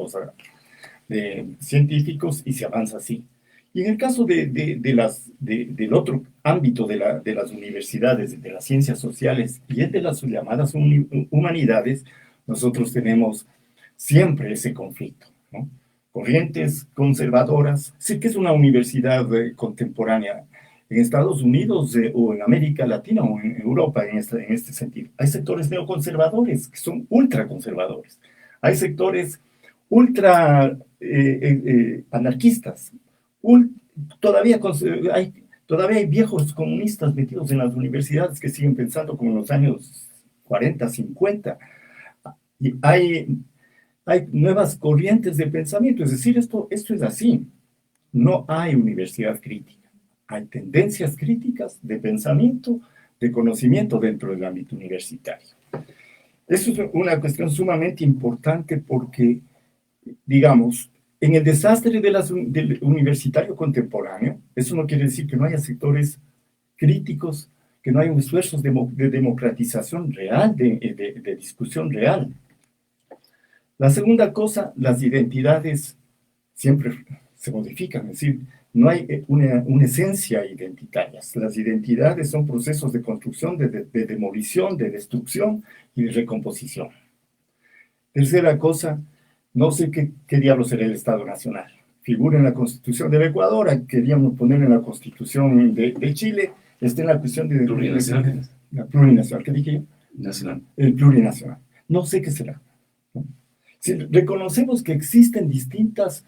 científicos, y se avanza así. Y en el caso del otro ámbito de las universidades, de las ciencias sociales y de las llamadas humanidades, nosotros tenemos siempre ese conflicto, ¿no? Corrientes conservadoras. Sí, que es una universidad contemporánea en Estados Unidos o en América Latina o en Europa en este sentido. Hay sectores neoconservadores que son ultraconservadores. Hay sectores ultra anarquistas. Todavía hay viejos comunistas metidos en las universidades que siguen pensando como en los años 40, 50. Y hay nuevas corrientes de pensamiento. Es decir, esto es así. No hay universidad crítica. Hay tendencias críticas de pensamiento, de conocimiento dentro del ámbito universitario. Eso es una cuestión sumamente importante porque, digamos, en el desastre del universitario contemporáneo, eso no quiere decir que no haya sectores críticos, que no haya esfuerzos de democratización real, de discusión real. La segunda cosa, las identidades siempre se modifican, es decir, no hay una esencia identitaria. Las identidades son procesos de construcción, de demolición, de destrucción y de recomposición. Tercera cosa, no sé qué diablo será el Estado Nacional. Figura en la Constitución del Ecuador, queríamos poner en la Constitución de Chile, está en la cuestión de la plurinacional. ¿Qué dije yo? Nacional. El plurinacional. No sé qué será, ¿no? Si reconocemos que existen distintas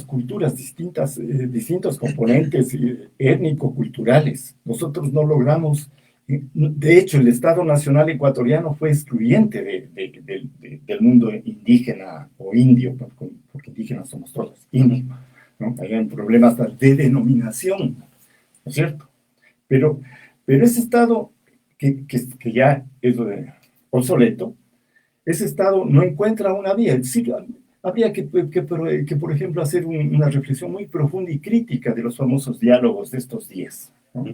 culturas, distintos componentes étnico-culturales. Nosotros no logramos, de hecho, el Estado Nacional ecuatoriano fue excluyente del mundo indígena o indio, porque indígenas somos todos, indios, ¿no? Hay problemas de denominación, ¿no es cierto? Pero ese Estado, que ya es obsoleto, ese Estado no encuentra una vía. Es decir, habría que, por ejemplo, hacer una reflexión muy profunda y crítica de los famosos diálogos de estos días, ¿no?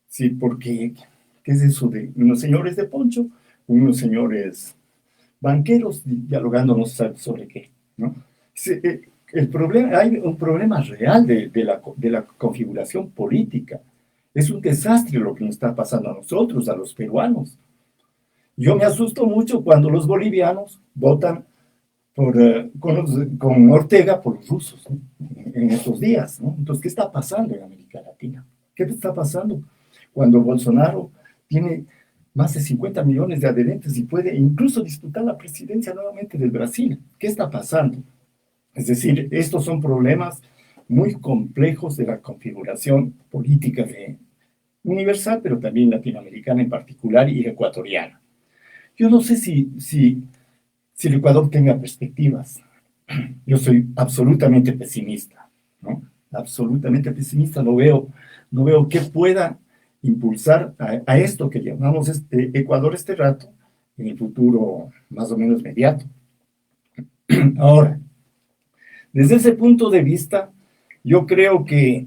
Sí, porque, ¿qué es eso de unos señores de poncho, unos señores banqueros dialogando no se sabe sobre qué, ¿no? Hay un problema real de la configuración política. Es un desastre lo que nos está pasando a nosotros, a los peruanos. Yo me asusto mucho cuando los bolivianos votan con Ortega por los rusos, ¿no? En estos días, ¿no? Entonces, ¿qué está pasando en América Latina? ¿Qué está pasando cuando Bolsonaro tiene más de 50 millones de adherentes y puede incluso disputar la presidencia nuevamente del Brasil? ¿Qué está pasando? Es decir, estos son problemas muy complejos de la configuración política universal, pero también latinoamericana en particular y ecuatoriana. Yo no sé si el Ecuador tenga perspectivas. Yo soy absolutamente pesimista, ¿no? Absolutamente pesimista. No veo que pueda impulsar a esto que llamamos Ecuador este rato en el futuro más o menos inmediato. Ahora, desde ese punto de vista, yo creo que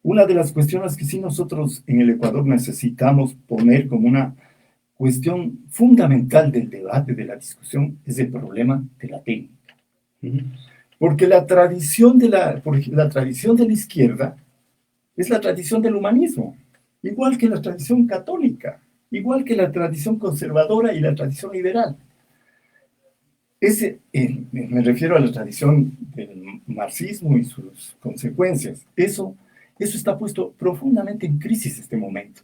una de las cuestiones que sí nosotros en el Ecuador necesitamos poner como cuestión fundamental del debate, de la discusión, es el problema de la técnica. Porque la tradición de la izquierda es la tradición del humanismo, igual que la tradición católica, igual que la tradición conservadora y la tradición liberal. Me refiero a la tradición del marxismo y sus consecuencias. Eso está puesto profundamente en crisis en este momento.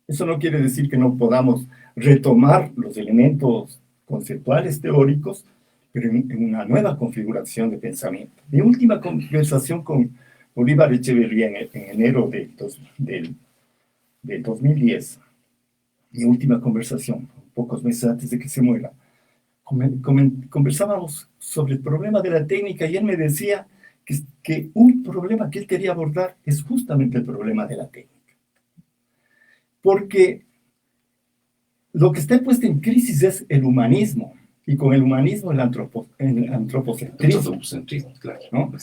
Eso no quiere decir que no podamos retomar los elementos conceptuales teóricos, pero en una nueva configuración de pensamiento. Mi última conversación con Bolívar Echeverría en enero del 2010, mi última conversación, pocos meses antes de que se muera, conversábamos sobre el problema de la técnica y él me decía que un problema que él quería abordar es justamente el problema de la técnica. Porque lo que está puesto en crisis es el humanismo, y con el humanismo el antropocentrismo, claro, ¿no?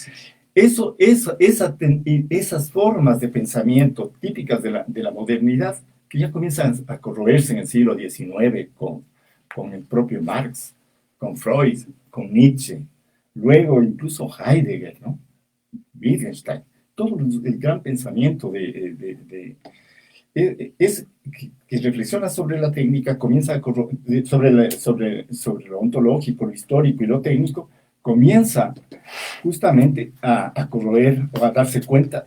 Esas formas de pensamiento típicas de la modernidad que ya comienzan a corroerse en el siglo XIX con el propio Marx, con Freud, con Nietzsche, luego incluso Heidegger, ¿no? Wittgenstein, todo el gran pensamiento que reflexiona sobre la técnica, comienza sobre lo ontológico, lo histórico y lo técnico, comienza justamente a corroer o a darse cuenta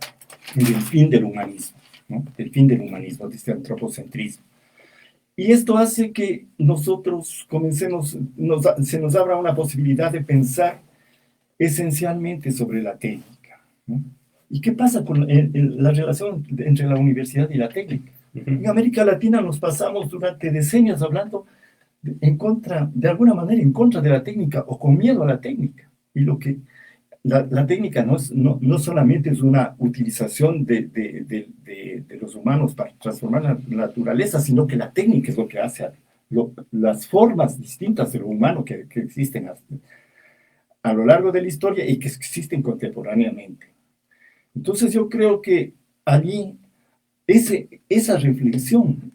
del fin del humanismo, ¿no? El fin del humanismo, de este antropocentrismo. Y esto hace que nosotros se nos abra una posibilidad de pensar esencialmente sobre la técnica, ¿no? ¿Y qué pasa con la relación entre la universidad y la técnica? En América Latina nos pasamos durante decenios hablando de alguna manera, en contra de la técnica o con miedo a la técnica. Y la técnica no solamente es una utilización de los humanos para transformar la naturaleza, sino que la técnica es lo que hace las formas distintas de lo humano que existen a lo largo de la historia y que existen contemporáneamente. Entonces yo creo que allí esa reflexión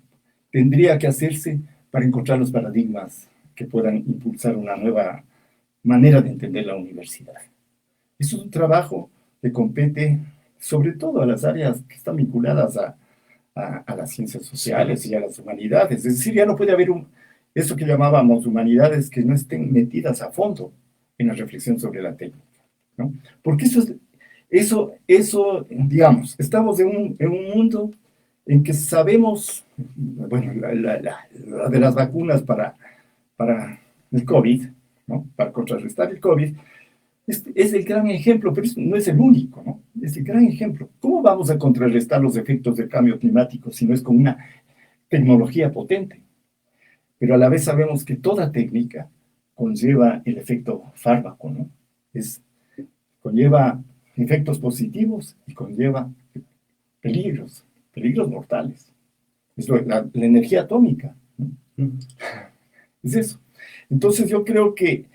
tendría que hacerse para encontrar los paradigmas que puedan impulsar una nueva manera de entender la universidad. Eso es un trabajo que compete sobre todo a las áreas que están vinculadas a las ciencias sociales y a las humanidades. Es decir, ya no puede haber eso que llamábamos humanidades que no estén metidas a fondo en la reflexión sobre la técnica, ¿no? Porque eso, digamos, estamos en un mundo en que sabemos, bueno, la de las vacunas para el COVID, ¿no? Para contrarrestar el COVID, es el gran ejemplo, pero no es el único, ¿no? Es el gran ejemplo. ¿Cómo vamos a contrarrestar los efectos del cambio climático si no es con una tecnología potente? Pero a la vez sabemos que toda técnica conlleva el efecto fármaco, ¿no? Conlleva efectos positivos y conlleva peligros mortales. Es la energía atómica, ¿no? Es eso. Entonces yo creo que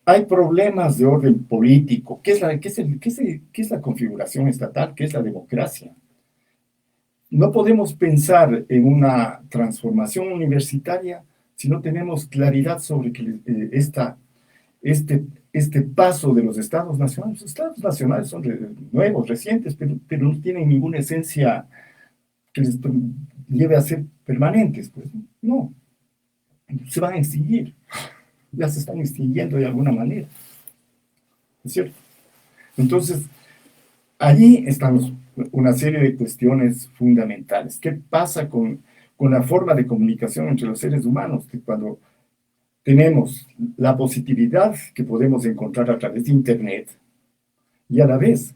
hay problemas de orden político. ¿Qué es la configuración estatal? ¿Qué es la democracia? No podemos pensar en una transformación universitaria si no tenemos claridad sobre que este paso de los estados nacionales. Los estados nacionales son nuevos, recientes, pero no tienen ninguna esencia que les lleve a ser permanentes. Pues no, se van a extinguir. Ya se están extinguiendo de alguna manera. ¿Es cierto? Entonces, allí están una serie de cuestiones fundamentales. ¿Qué pasa con la forma de comunicación entre los seres humanos? Que cuando tenemos la positividad que podemos encontrar a través de Internet y a la vez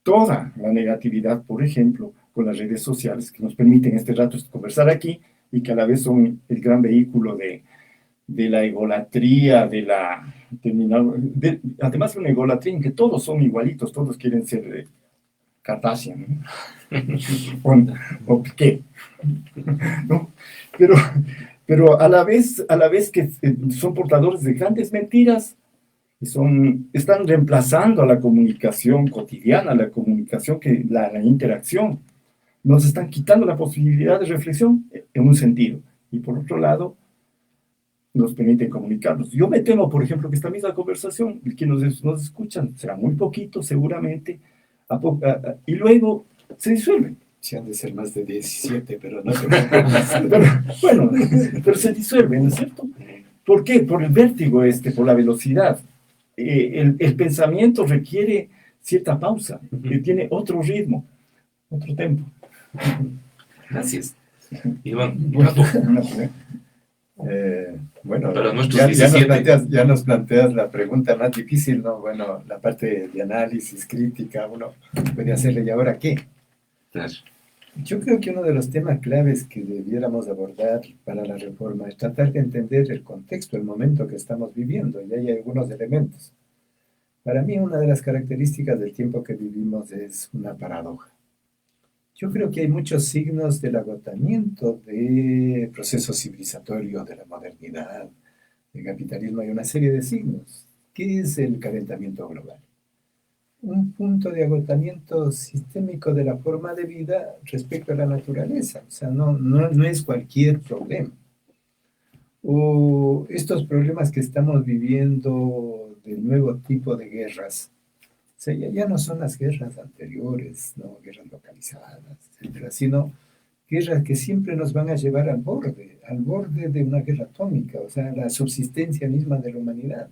toda la negatividad, por ejemplo, con las redes sociales que nos permiten este rato conversar aquí y que a la vez son el gran vehículo de la egolatría, además de una egolatría en que todos son igualitos, todos quieren ser Kardashian, ¿no? o Piqué, ¿no? Pero a la vez que son portadores de grandes mentiras, están reemplazando a la comunicación cotidiana, la comunicación, la interacción. Nos están quitando la posibilidad de reflexión en un sentido. y por otro lado, nos permiten comunicarnos. Yo me temo, por ejemplo, que esta misma conversación, que nos escuchan, será muy poquito seguramente, y luego se disuelve. Sí, han de ser más de 17, pero no sé. Bueno, pero se disuelve, ¿no es cierto? ¿Por qué? Por el vértigo por la velocidad. El pensamiento requiere cierta pausa, que tiene otro ritmo, otro tempo. Gracias. Iván, bueno, para nuestros ya 17. ya nos planteas la pregunta más difícil, ¿no? Bueno, la parte de análisis, crítica, uno puede hacerle, ¿y ahora qué? Claro. Yo creo que uno de los temas claves que debiéramos abordar para la reforma es tratar de entender el contexto, el momento que estamos viviendo, y hay algunos elementos. Para mí, una de las características del tiempo que vivimos es una paradoja. Yo creo que hay muchos signos del agotamiento del proceso civilizatorio, de la modernidad, del capitalismo. Hay una serie de signos. ¿Qué es el calentamiento global? Un punto de agotamiento sistémico de la forma de vida respecto a la naturaleza. O sea, no es cualquier problema. O estos problemas que estamos viviendo del nuevo tipo de guerras. O sea, ya no son las guerras anteriores, ¿no? Guerras localizadas, etcétera, sino guerras que siempre nos van a llevar al borde de una guerra atómica, o sea, la subsistencia misma de la humanidad.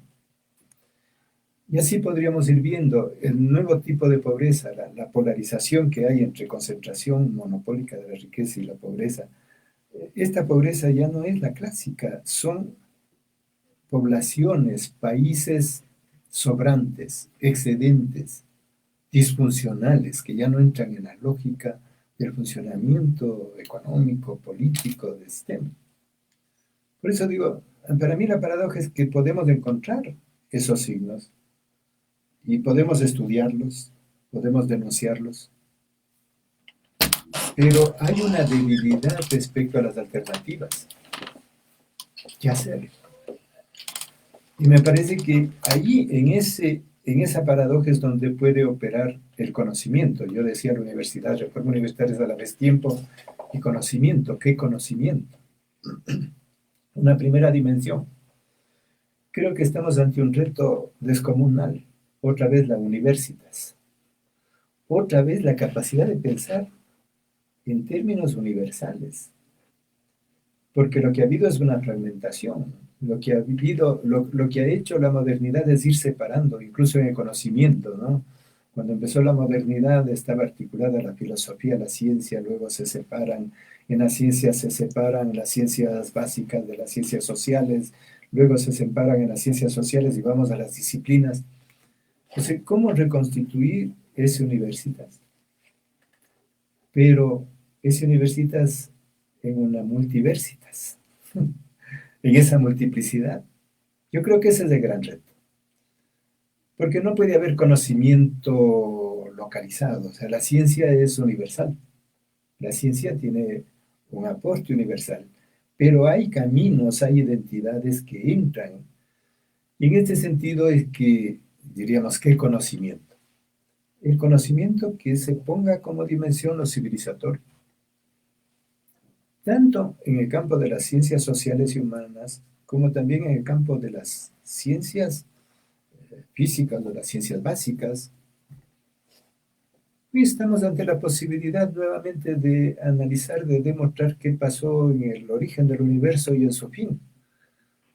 Y así podríamos ir viendo el nuevo tipo de pobreza, la polarización que hay entre concentración monopólica de la riqueza y la pobreza. Esta pobreza ya no es la clásica, son poblaciones, países sobrantes, excedentes, disfuncionales, que ya no entran en la lógica del funcionamiento económico, político del sistema. Por eso digo, para mí la paradoja es que podemos encontrar esos signos y podemos estudiarlos, podemos denunciarlos, pero hay una debilidad respecto a las alternativas. ¿Qué hacer? Y me parece que allí, en esa paradoja es donde puede operar el conocimiento. Yo decía la universidad, reforma universitaria es a la vez tiempo y conocimiento. ¿Qué conocimiento? Una primera dimensión. Creo que estamos ante un reto descomunal. Otra vez la universitas. Otra vez la capacidad de pensar en términos universales. Porque lo que ha habido es una fragmentación. Lo que ha hecho la modernidad es ir separando, incluso en el conocimiento, ¿no? Cuando empezó la modernidad estaba articulada la filosofía, la ciencia, luego se separan, en la ciencia se separan las ciencias básicas de las ciencias sociales, luego se separan en las ciencias sociales y vamos a las disciplinas. Entonces, ¿cómo reconstituir ese universitas? Pero ese universitas en una multiversitas, en esa multiplicidad. Yo creo que ese es el gran reto. Porque no puede haber conocimiento localizado. O sea, la ciencia es universal. La ciencia tiene un aporte universal. Pero hay caminos, hay identidades que entran. Y en este sentido es que, diríamos, ¿qué conocimiento? El conocimiento que se ponga como dimensión lo civilizatorio. Tanto en el campo de las ciencias sociales y humanas, como también en el campo de las ciencias físicas, de las ciencias básicas. Y estamos ante la posibilidad nuevamente de analizar, de demostrar qué pasó en el origen del universo y en su fin.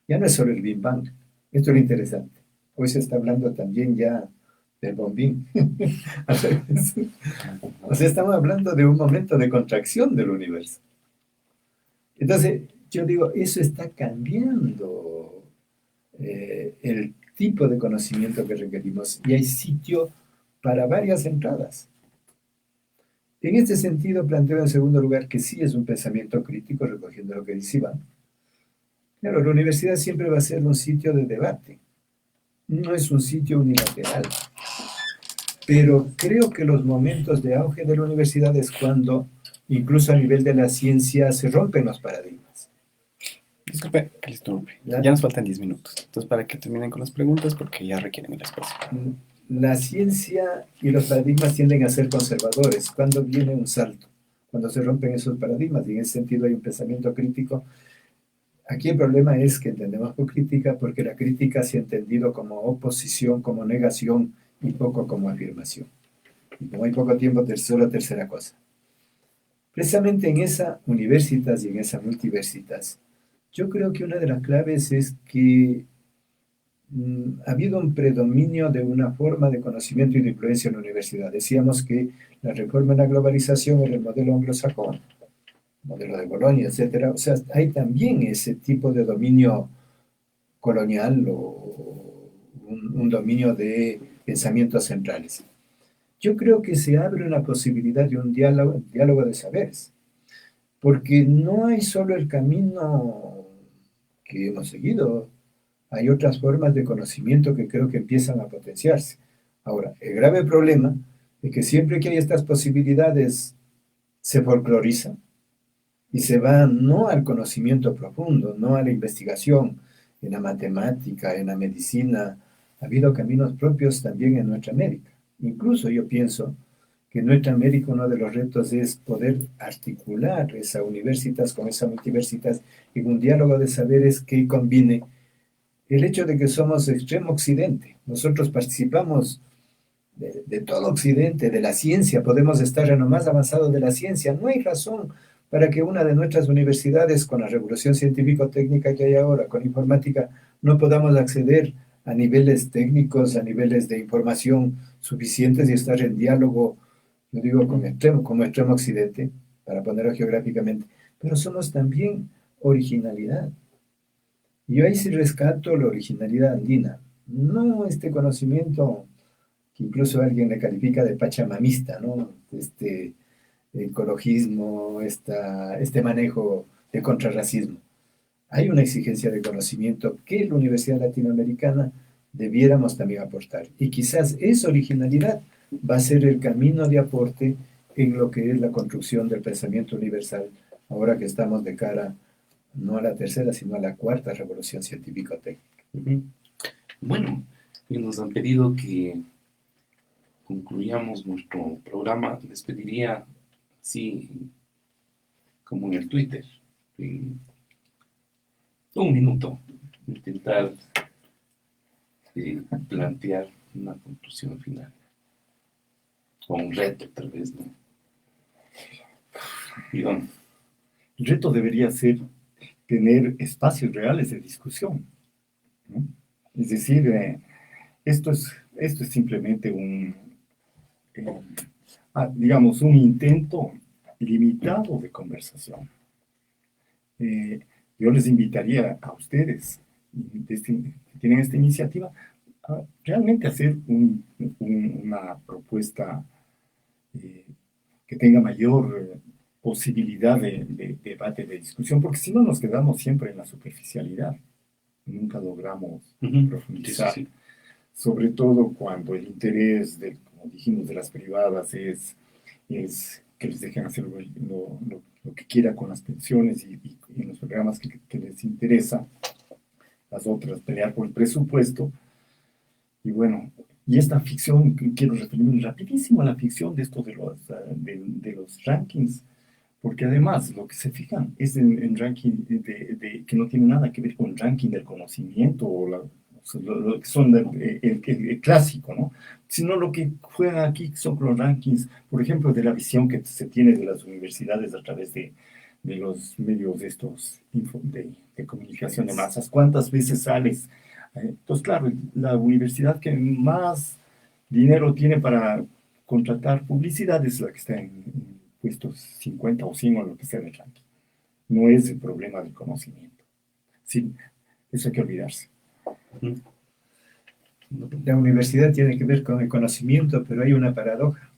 Ya no es solo el Big Bang, esto es lo interesante. Hoy se está hablando también ya del bombín. O sea, estamos hablando de un momento de contracción del universo. Entonces, yo digo, eso está cambiando el tipo de conocimiento que requerimos y hay sitio para varias entradas. En este sentido, planteo en segundo lugar que sí es un pensamiento crítico, recogiendo lo que dice Iván. Claro, la universidad siempre va a ser un sitio de debate, no es un sitio unilateral. Pero creo que los momentos de auge de la universidad es cuando, incluso a nivel de la ciencia, se rompen los paradigmas. Disculpe, que les interrumpe. Ya nos faltan 10 minutos. Entonces, para que terminen con las preguntas, porque ya requieren el espacio. La ciencia y los paradigmas tienden a ser conservadores. ¿Cuándo viene un salto? Cuando se rompen esos paradigmas. Y en ese sentido hay un pensamiento crítico aquí el problema es que entendemos por crítica porque la crítica se ha entendido como oposición, como negación y poco como afirmación. Y como hay poco tiempo, tercera cosa. Precisamente en esa universitas y en esa multiversitas, yo creo que una de las claves es que ha habido un predominio de una forma de conocimiento y de influencia en la universidad. Decíamos que la reforma en la globalización era el modelo anglosajón, modelo de Bolonia, etcétera. O sea, hay también ese tipo de dominio colonial o un dominio de pensamientos centrales. Yo creo que se abre una posibilidad de un diálogo de saberes, porque no hay solo el camino que hemos seguido, hay otras formas de conocimiento que creo que empiezan a potenciarse. Ahora, el grave problema es que siempre que hay estas posibilidades se folcloriza y se va no al conocimiento profundo, no a la investigación en la matemática, en la medicina. Ha habido caminos propios también en nuestra América. Incluso yo pienso que en nuestra América uno de los retos es poder articular esa universitas con esa multiversitas en un diálogo de saberes que combine el hecho de que somos extremo occidente. Nosotros participamos de todo occidente, de la ciencia, podemos estar en lo más avanzado de la ciencia. No hay razón para que una de nuestras universidades, con la revolución científico-técnica que hay ahora, con informática, no podamos acceder a niveles técnicos, a niveles de información suficientes y estar en diálogo, yo digo, como extremo occidente, para ponerlo geográficamente, pero somos también originalidad. Y yo ahí sí rescato la originalidad andina, no este conocimiento que incluso alguien le califica de pachamamista, ¿no? Este ecologismo, este manejo de contrarracismo. Hay una exigencia de conocimiento que la Universidad Latinoamericana debiéramos también aportar. Y quizás esa originalidad va a ser el camino de aporte en lo que es la construcción del pensamiento universal, ahora que estamos de cara no a la tercera, sino a la cuarta revolución científico-técnica. Bueno, y nos han pedido que concluyamos nuestro programa. Les pediría, sí, como en el Twitter, en un minuto, intentar plantear una conclusión final. O un reto, tal vez, ¿no? Perdón. El reto debería ser tener espacios reales de discusión, ¿no? Es decir, esto es simplemente digamos, un intento limitado de conversación. Yo les invitaría a ustedes, que tienen esta iniciativa, a realmente hacer una propuesta que tenga mayor posibilidad de debate, de discusión, porque si no nos quedamos siempre en la superficialidad, nunca logramos profundizar. Sí, sí, sí. Sobre todo cuando el interés, como dijimos, de las privadas es que les dejen hacer lo que quiera con las pensiones y los programas que les interesa, las otras pelear por el presupuesto. Y bueno, y esta ficción, quiero referirme rapidísimo a la ficción de esto de los rankings, porque además lo que se fijan es en ranking que no tiene nada que ver con el ranking del conocimiento o lo que son el clásico, ¿no? Sino lo que juegan aquí son los rankings, por ejemplo, de la visión que se tiene de las universidades a través de los medios de estos de comunicación de masas. ¿Cuántas veces sales? Entonces, claro, la universidad que más dinero tiene para contratar publicidad es la que está en puestos 50 o 100 o lo que sea del ranking. No es el problema del conocimiento. Sí, eso hay que olvidarse. La universidad tiene que ver con el conocimiento, pero hay una paradoja.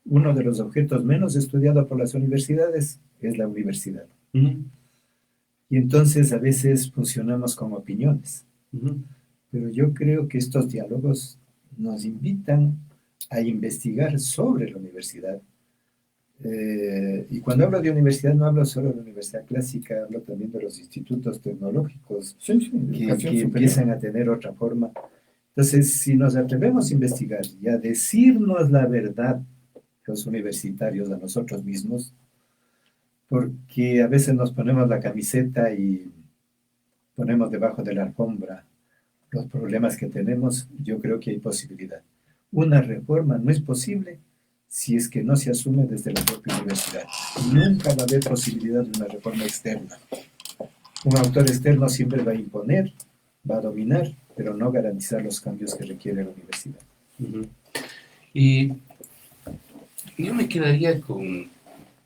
Uno de los objetos menos estudiados por las universidades es la universidad. Y entonces a veces funcionamos con opiniones. Pero yo creo que estos diálogos nos invitan a investigar sobre la universidad. Y cuando hablo de universidad no hablo solo de la universidad clásica, hablo también de los institutos tecnológicos que empiezan a tener otra forma. Entonces, si nos atrevemos a investigar y a decirnos la verdad, los universitarios, a nosotros mismos, porque a veces nos ponemos la camiseta y ponemos debajo de la alfombra los problemas que tenemos, yo creo que hay posibilidad. Una reforma no es posible si es que no se asume desde la propia universidad. Nunca va a haber posibilidad de una reforma externa. Un autor externo siempre va a imponer, va a dominar, pero no garantizar los cambios que requiere la universidad. Y yo me quedaría con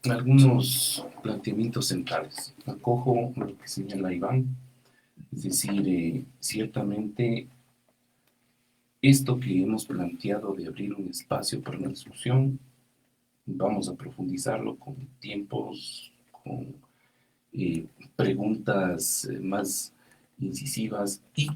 algunos planteamientos centrales. Acojo lo que señala Iván, es decir, ciertamente esto que hemos planteado de abrir un espacio para una discusión, vamos a profundizarlo con tiempos, con preguntas más incisivas y